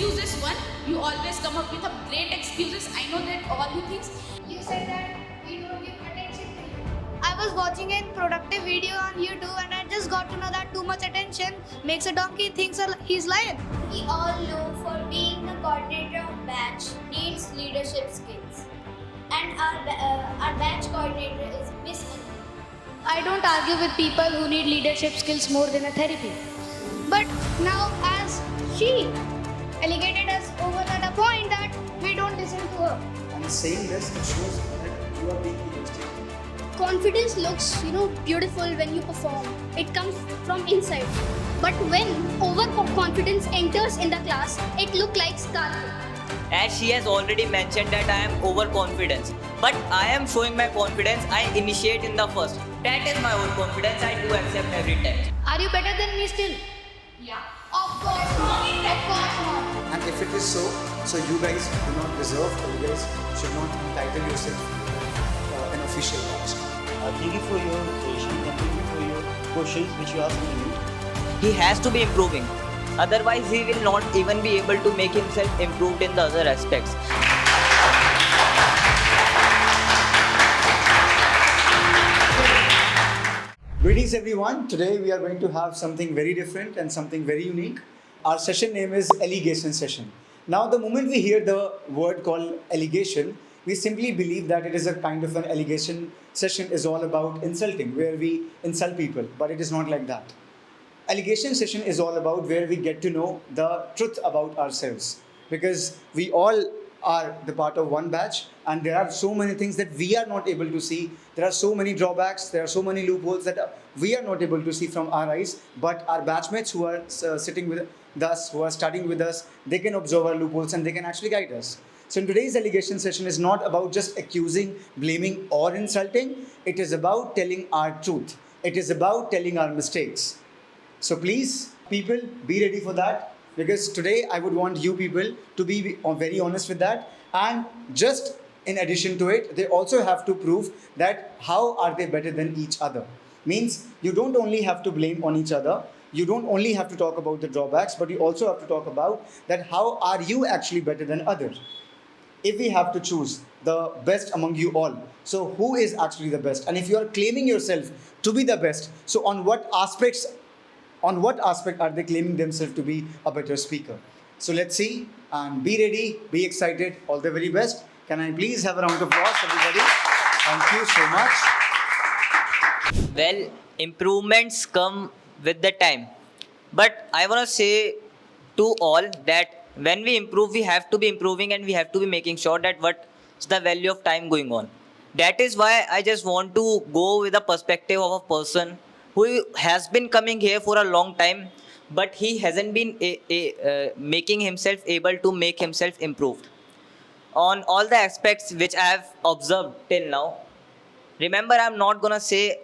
excuses one. You always come up with a great excuses. I know that all the things. You said that we don't give attention to you. I was watching a productive video on YouTube and I just got to know that too much attention makes a donkey think he's lion. We all know for being the coordinator of batch needs leadership skills. And our batch coordinator is Miss Anil. I don't argue with people who need leadership skills more than a therapy. But now as she alienated us over at a point that we don't listen to her. And saying this, it shows that you are being egoistic. Confidence looks, beautiful when you perform. It comes from inside. But when overconfidence enters in the class, it looks like scarlet. As she has already mentioned that I am overconfident, but I am showing my confidence. I initiate in the first. That is my overconfidence. I do accept every time. Are you better than me still? Yeah. Of course not. Of course not. And if it is so, you guys do not deserve, or you guys should not entitle yourself an official badge. Thank you for your patience and thank you for your questions which you asked me. He has to be improving. Otherwise, he will not even be able to make himself improved in the other aspects. Greetings everyone. Today we are going to have something very different and something very unique. Our session name is Allegation Session. Now the moment we hear the word called allegation, we simply believe that it is a kind of an allegation session is all about insulting, where we insult people, but it is not like that. Allegation session is all about where we get to know the truth about ourselves, because we all are the part of one batch and there are so many things that we are not able to see. There are so many drawbacks, there are so many loopholes that we are not able to see from our eyes, but our batchmates who are sitting with us, who are studying with us, they can observe our loopholes and they can actually guide us. So in today's allegation session is not about just accusing, blaming or insulting. It is about telling our truth. It is about telling our mistakes. So please, people, be ready for that, because today I would want you people to be very honest with that. And just in addition to it, they also have to prove that how are they better than each other. Means you don't only have to blame on each other, you don't only have to talk about the drawbacks, but you also have to talk about that how are you actually better than others. If we have to choose the best among you all, so who is actually the best? And if you are claiming yourself to be the best, so on what aspect are they claiming themselves to be a better speaker? So let's see and be ready, be excited, all the very best. Can I please have a round of applause, everybody? Thank you so much. Well, improvements come with the time. But I want to say to all that when we improve, we have to be improving and we have to be making sure that what's the value of time going on. That is why I just want to go with the perspective of a person who has been coming here for a long time, but he hasn't been making himself able to make himself improved on all the aspects which I have observed till now. Remember, I'm not gonna say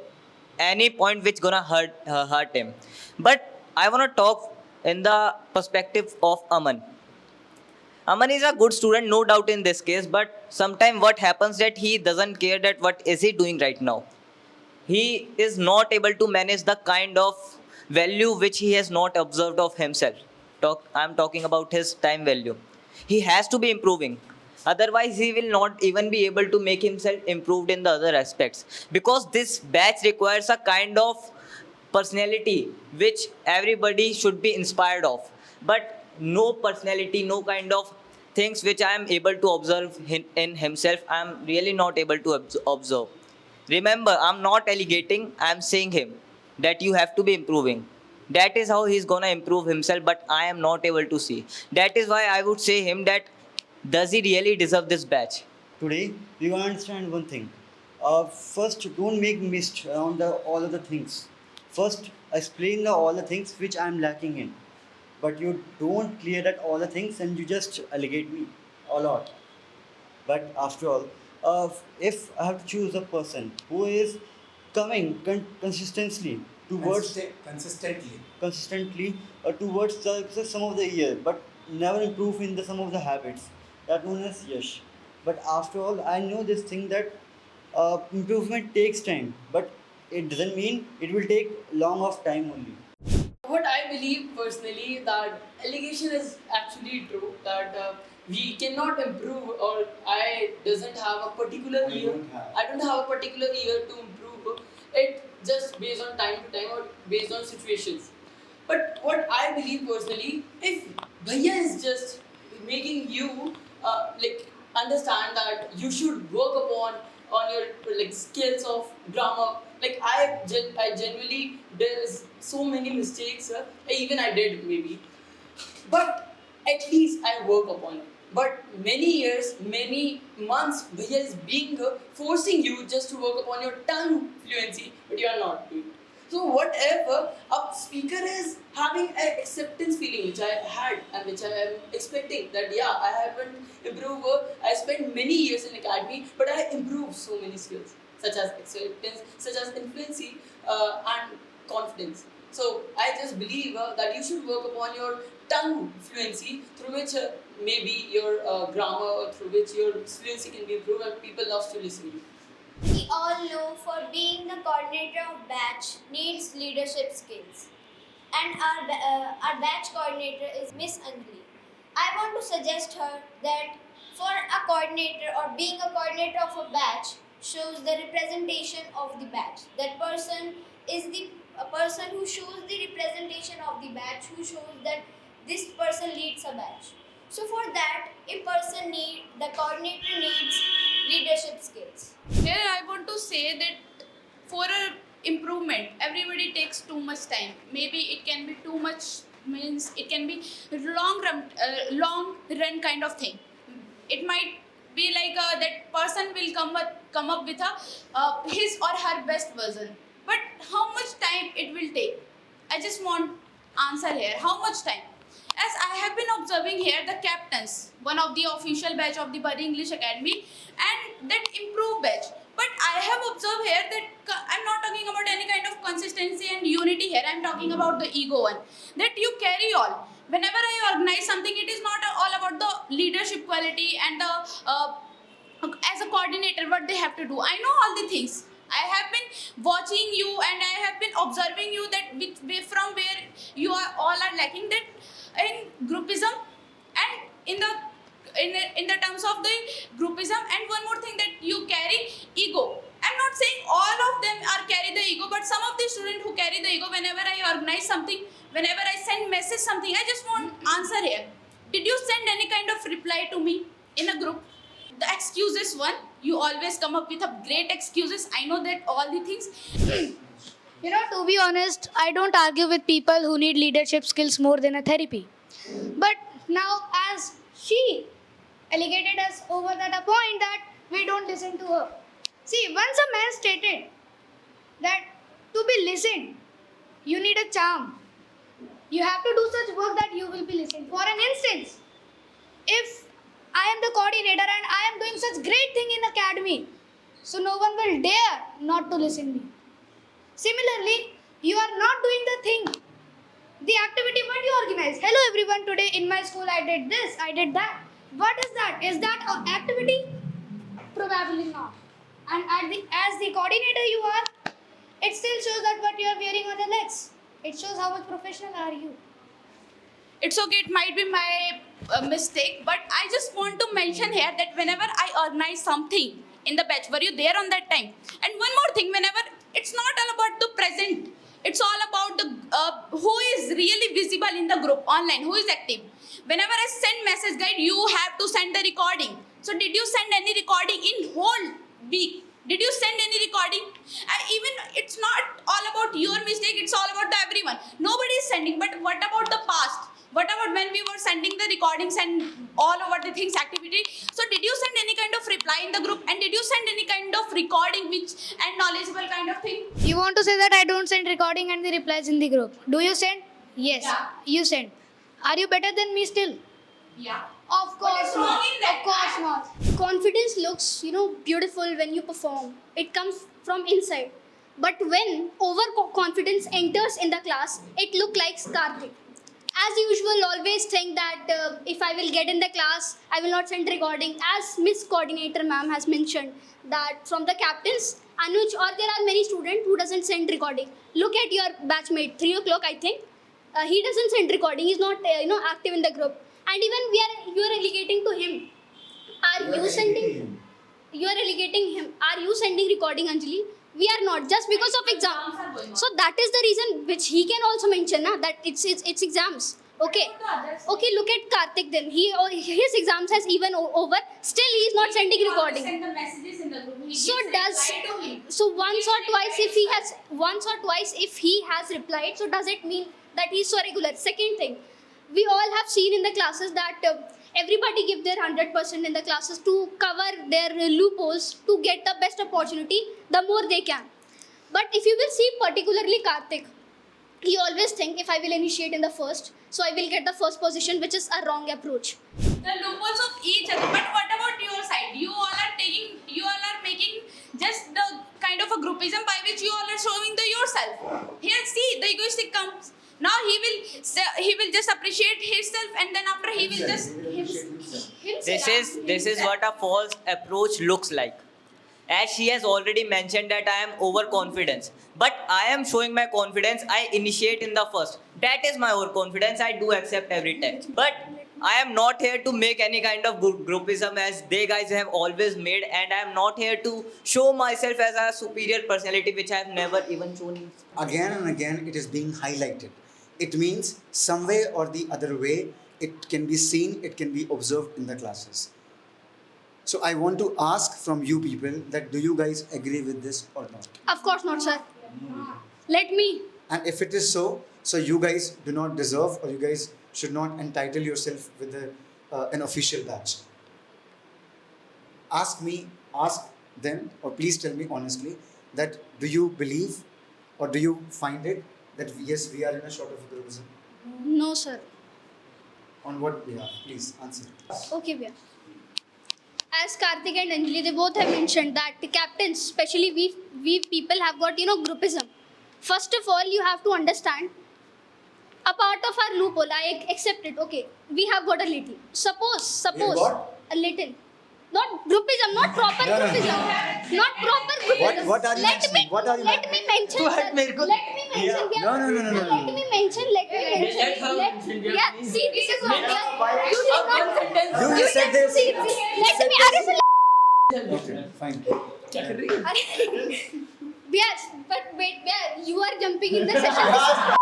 any point which gonna hurt him, but I wanna talk in the perspective of Aman. Aman is a good student, no doubt in this case, but sometimes what happens that he doesn't care that what is he doing right now. He is not able to manage the kind of value which he has not observed of himself. I'm talking about his time value. He has to be improving. Otherwise, he will not even be able to make himself improved in the other aspects. Because this batch requires a kind of personality which everybody should be inspired of. But no personality, no kind of things which I am able to observe in himself, I am really not able to observe. Remember, I'm not allegating, I'm saying him that you have to be improving. That is how he's gonna improve himself, but I am not able to see. That is why I would say him that does he really deserve this badge? Today, we want to understand one thing. First, don't make mist around all of the things. First, explain all the things which I am lacking in. But you don't clear that all the things and you just allegate me a lot. But after all, if I have to choose a person who is coming consistently towards consistently towards the some of the year, but never improve in the some of the habits, that known as Yash. But after all, I know this thing that improvement takes time, but it doesn't mean it will take long of time only. What I believe personally that allegation is actually true that we cannot improve or I doesn't have a particular year. I don't have a particular year to improve it just based on time to time or based on situations. But what I believe personally, if Bhaiya is just making you like understand that you should work upon on your like skills of grammar. Like I genuinely there's so many mistakes. Even I did maybe, but at least I work upon it. But many years, many months, Bhaiya is being forcing you just to work upon your tongue fluency, but you are not doing it. So whatever a speaker is having an acceptance feeling which I had and which I am expecting that yeah I haven't improved. I spent many years in academy, but I improved so many skills such as acceptance, such as influency and confidence. So I just believe that you should work upon your tongue fluency through which maybe your grammar or through which your fluency can be improved and people love to listen to you. We all know for being the coordinator of batch needs leadership skills. And our batch coordinator is Miss Anjali. I want to suggest her that for a coordinator or being a coordinator of a batch shows the representation of the batch. That person is a person who shows the representation of the batch, who shows that this person leads a batch. So for that, the coordinator needs leadership skills. Here I want to say that for a improvement, everybody takes too much time. Maybe it can be too much, means it can be long run kind of thing. It might be like that person will come up with his or her best version. But how much time it will take? I just want answer here. How much time? As I have been observing here, the captains, one of the official batch of the Buddy English Academy, and that improved batch. But I have observed here that I'm not talking about any kind of consistency and unity here. I'm talking about the ego one. That you carry all. Whenever I organize something, it is not all about the leadership quality and the as a coordinator what they have to do. I know all the things. I have been watching you and I have been observing you that from where you are all are lacking that in groupism and in the terms of the groupism, and one more thing that you carry ego. I'm not saying all of them are carry the ego, but some of the students who carry the ego, whenever I organize something, whenever I send message something, I just want answer here. Did you send any kind of reply to me in a group? The excuses one, you always come up with a great excuses. I know that all the things. You know, to be honest, I don't argue with people who need leadership skills more than a therapy. But now, as she allegated us over that a point that we don't listen to her. See, once a man stated that to be listened, you need a charm. You have to do such work that you will be listened. For an instance, if I am the coordinator and I am doing such great thing in academy, so no one will dare not to listen me. Similarly, you are not doing the thing, the activity what you organize. Hello everyone, today in my school I did this, I did that. What is that? Is that an activity? Probably not. And as the coordinator you are, it still shows that what you are wearing on your legs. It shows how much professional are you. It's okay, it might be my mistake, but I just want to mention here that whenever I organize something in the batch, were you there on that time? And one more thing, whenever it's not all about the present, it's all about the who is really visible in the group online, who is active. Whenever I send message guide, you have to send the recording. So did you send any recording in whole week? Did you send any recording? Even it's not all about your mistake, it's all about the everyone. Nobody is sending, but what about the past? What about when we were sending the recordings and all over the things activity? So did you send any kind of reply in the group, and did you send any kind of recording and knowledgeable kind of thing? You want to say that I don't send recording and the replies in the group. Do you send? Yes. Yeah. You send. Are you better than me still? Yeah. Of course wrong not. in that? Of course not. Confidence looks, beautiful when you perform. It comes from inside. But when overconfidence enters in the class, it looks like Karthik. As usual, always think that if I will get in the class, I will not send recording. As Miss Coordinator ma'am has mentioned that from the captains, Anuj, or there are many students who doesn't send recording. Look at your batchmate, 3 o'clock I think. He doesn't send recording. He's not active in the group. And even you are relegating to him. Are you sending? You are relegating him. Are you sending recording, Anjali? We are not, just because of exam. So that is the reason which he can also mention that it's exams. Okay. Okay, look at Karthik then. His exams has even over. Still he is not sending recording. Send the messages in the group. He So gives does reply to him. so once or twice if he has replied, so does it mean that he's so regular? Second thing, we all have seen in the classes that everybody give their 100% in the classes to cover their loopholes to get the best opportunity the more they can. But if you will see particularly Karthik, he always think if I will initiate in the first, so I will get the first position, which is a wrong approach. The loopholes of each other. But what about your side? You all are making just the kind of a groupism by which you all are showing the yourself. Here, see, the egoistic comes. Now he will just appreciate himself, and then after he will just himself. This is what a false approach looks like. As she has already mentioned that I am overconfident, but I am showing my confidence. I initiate in the first. That is my overconfidence. I do accept every time. But I am not here to make any kind of groupism as they guys have always made, and I am not here to show myself as a superior personality which I have never even shown. Again and again, it is being highlighted. It means some way or the other way, it can be seen, it can be observed in the classes. So I want to ask from you people that do you guys agree with this or not? Of course not, sir. Let me. And if it is so you guys do not deserve, or you guys should not entitle yourself with an official badge. Ask them, or please tell me honestly, that do you believe or do you find it that yes, we are in a sort of groupism? No, sir. On what behalf? Please answer. Okay, Bhaiya. As Karthik and Anjali, they both have mentioned that the captains, especially we people have got groupism. First of all, you have to understand, a part of our loophole, I accept it. Okay, we have got a little. Suppose what? a little. Not groupism, not proper groupism. Not proper groupism. What are you mentioning? What are you Let me mention. What, sir. mere ko- Let me mention. No. Let me mention. Yeah, see, this is what you did not. You just said this. See, let me. Okay, fine. Yes, but wait, yeah, you are jumping in the session.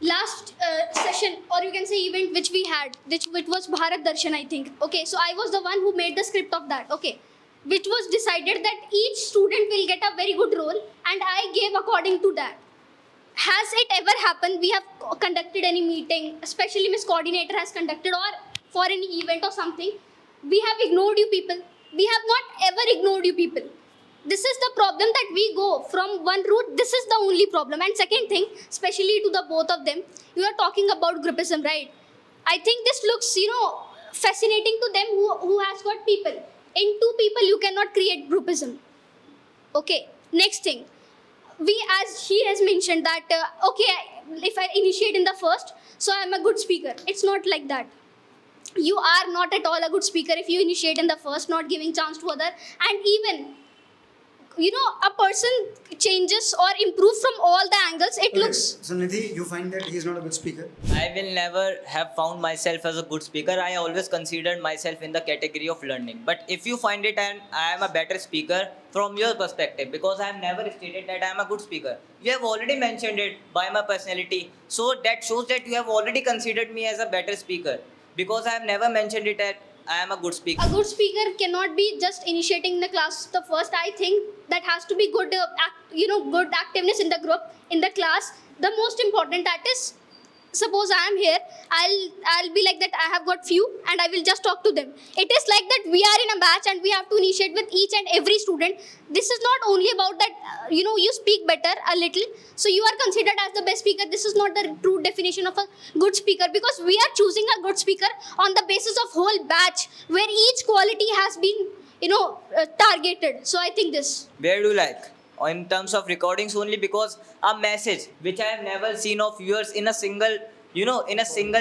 Last session, or you can say event which we had, which was Bharat Darshan, I think. Okay, so I was the one who made the script of that. Okay, which was decided that each student will get a very good role, and I gave according to that. Has it ever happened? We have conducted any meeting, especially Miss Coordinator has conducted, or for any event or something. We have ignored you people. We have not ever ignored you people. This is the problem, that we go from one route. This is the only problem. And second thing, especially to the both of them, you are talking about groupism, right? I think this looks, fascinating to them who has got people. In two people, you cannot create groupism. Okay, next thing. As she has mentioned that, if I initiate in the first, so I am a good speaker. It's not like that. You are not at all a good speaker if you initiate in the first, not giving chance to other. And even, a person changes or improves from all the angles. It Okay, looks. so Nidhi, you find that he is not a good speaker? I will never have found myself as a good speaker. I always considered myself in the category of learning. But if you find it and I am a better speaker from your perspective, because I have never stated that I am a good speaker. You have already mentioned it by my personality. So that shows that you have already considered me as a better speaker. Because I have never mentioned it that I am a good speaker. A good speaker cannot be just initiating the class the first. I think that has to be good, good activeness in the group, in the class. The most important, that is, suppose I am here, I'll be like that. I have got few, and I will just talk to them. It is like that. We are in a batch, and we have to initiate with each and every student. This is not only about that. You speak better a little, so you are considered as the best speaker. This is not the true definition of a good speaker, because we are choosing a good speaker on the basis of whole batch, where each quality has been targeted. So I think this. Where do you like? In terms of recordings only, because a message which I have never seen of yours in a single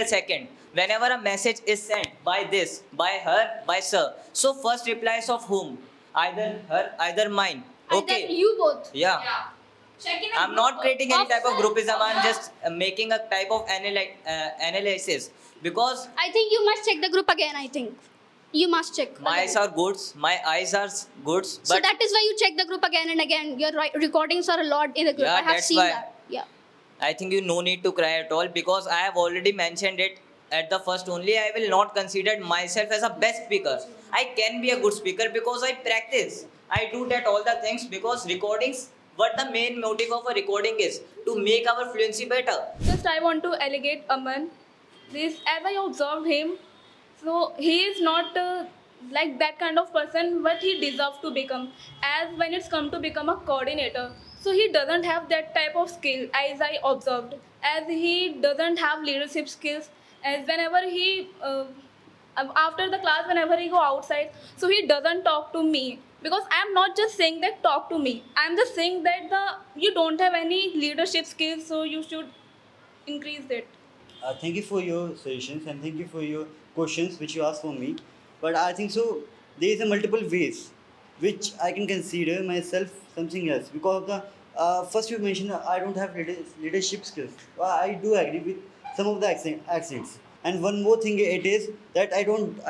second. Whenever a message is sent by this, by her, by sir. So first replies of whom? Either her, either mine. Okay. Either you both. Yeah. Check in. I'm not creating any type of groupism. I'm just making a type of analysis because I think you must check the group again. I think you must check. my eyes again. are goods, my eyes are goods, So but that is why you check the group again and again. Your recordings are a lot in the group. Yeah, I have that's seen why. that. Yeah. I think you no need to cry at all because I have already mentioned it at the first only. I will not consider myself as a best speaker. I can be a good speaker because I practice. I do that all the things because recordings, what the main motive of a recording is to make our fluency better. Just I want to allegate Aman. This, as I observed him, so he is not like that kind of person what he deserves to become. As when it's come to become a coordinator, so he doesn't have that type of skill as I observed. As he doesn't have leadership skills. As whenever he after the class, whenever he go outside, so he doesn't talk to me because I'm not just saying that talk to me. I'm just saying that you don't have any leadership skills, so you should increase it. Thank you for your suggestions and thank you for your questions which you asked for me. But I think so there is a multiple ways which I can consider myself something else because of the first you mentioned I don't have leadership skills. I do agree with some of the accents. And one more thing it is that I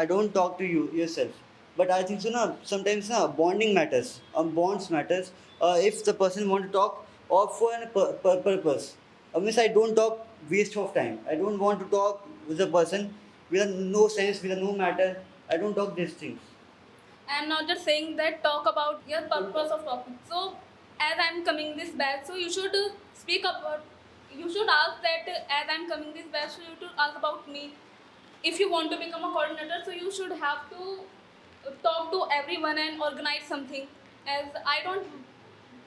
don't talk to you yourself. But I think so now sometimes bonding matters. Bonds matters. If the person want to talk or for a purpose. Means I don't talk waste of time. I don't want to talk with a person with no sense, with no matter. I don't talk these things. I'm not just saying that talk about your purpose of talking. So, as I'm coming this batch, so you should speak about. You should ask that as I'm coming this batch, so you should ask about me. If you want to become a coordinator, so you should have to talk to everyone and organize something. As I don't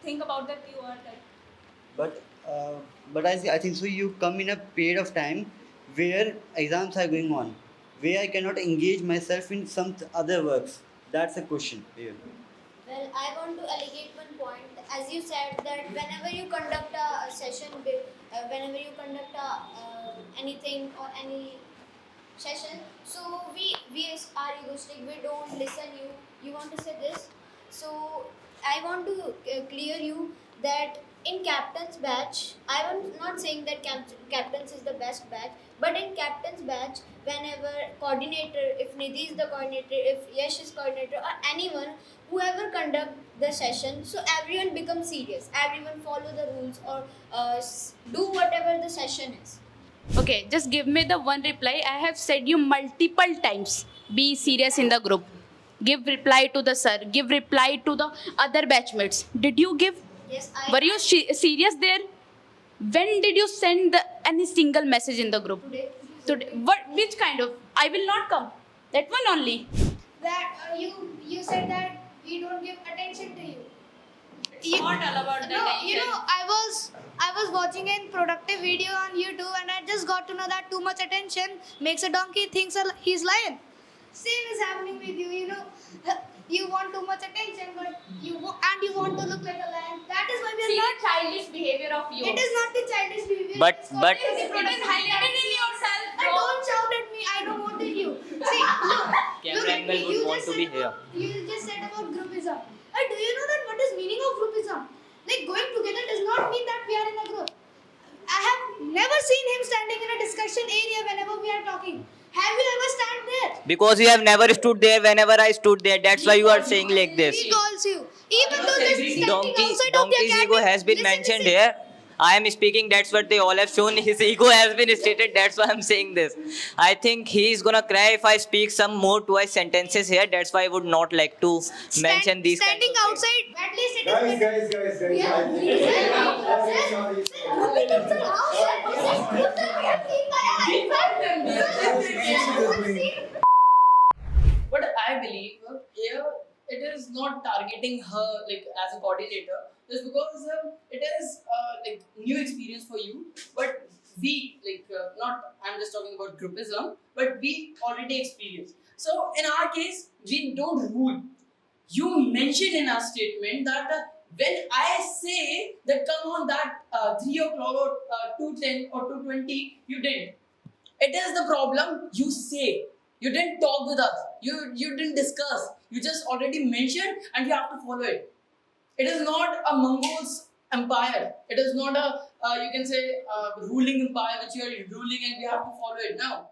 think about that you are that. But I think so you come in a period of time where exams are going on, where I cannot engage myself in some other works. That's a question here. Well, I want to allegate one point. As you said that whenever you conduct a session, whenever you conduct anything or any session, so we are egoistic. We don't listen you. You want to say this? So I want to clear you that in captain's batch, I am not saying that captain's is the best batch, but in captain's batch, whenever coordinator, if Nidhi is the coordinator, if Yash is coordinator, or anyone, whoever conduct the session, so everyone becomes serious. Everyone follow the rules or do whatever the session is. Okay, just give me the one reply. I have said you multiple times. Be serious in the group. Give reply to the sir. Give reply to the other batchmates. Did you give? Yes, Were you serious there? When did you send any single message in the group? Today. What? Which kind of? I will not come. That one only. That you said that we don't give attention to you. It's not all about the No, attention. I was watching a productive video on YouTube and I just got to know that too much attention makes a donkey thinks he's lion. Same is happening with you. You want too much attention, but you want to look like a lion. That is why we See are the childish behavior of you. not. It is not the childish behavior. But- it's but- cognitive It is highlighted in yourself. And don't shout at me. I don't wanted you. See, look Camera at angle me. would You want just to be said here. You just said about groupism. Do you know that what is meaning of groupism? Like going together does not mean that we are in a group. I have never seen him standing in a discussion area whenever we are talking. Have you ever stand there? Because you have never stood there whenever I stood there. That's why you are saying like this. He calls you. Even though this is standing Donkey, outside of the donkey's ego academy. has been Listen, mentioned listen. here. I am speaking, that's what they all have shown. His ego has been stated, that's why I'm saying this. I think he is gonna cry if I speak some more twice sentences here. That's why I would not like to mention these kinds Standing of things. outside, at least it is Guys. Yeah, I think- please. Sorry. But I believe here it is not targeting her like as a coordinator just because it is like new experience for you. But we not I'm just talking about groupism, but we already experienced. So in our case, we don't rule. You mentioned in our statement that when I say that come on that 3 o'clock or 2:10 or 2:20, you didn't. It is the problem. You say you didn't talk with us. You didn't discuss. You just already mentioned, and you have to follow it. It is not a Mongol's empire. It is not a you can say ruling empire which you are ruling and we have to follow it now.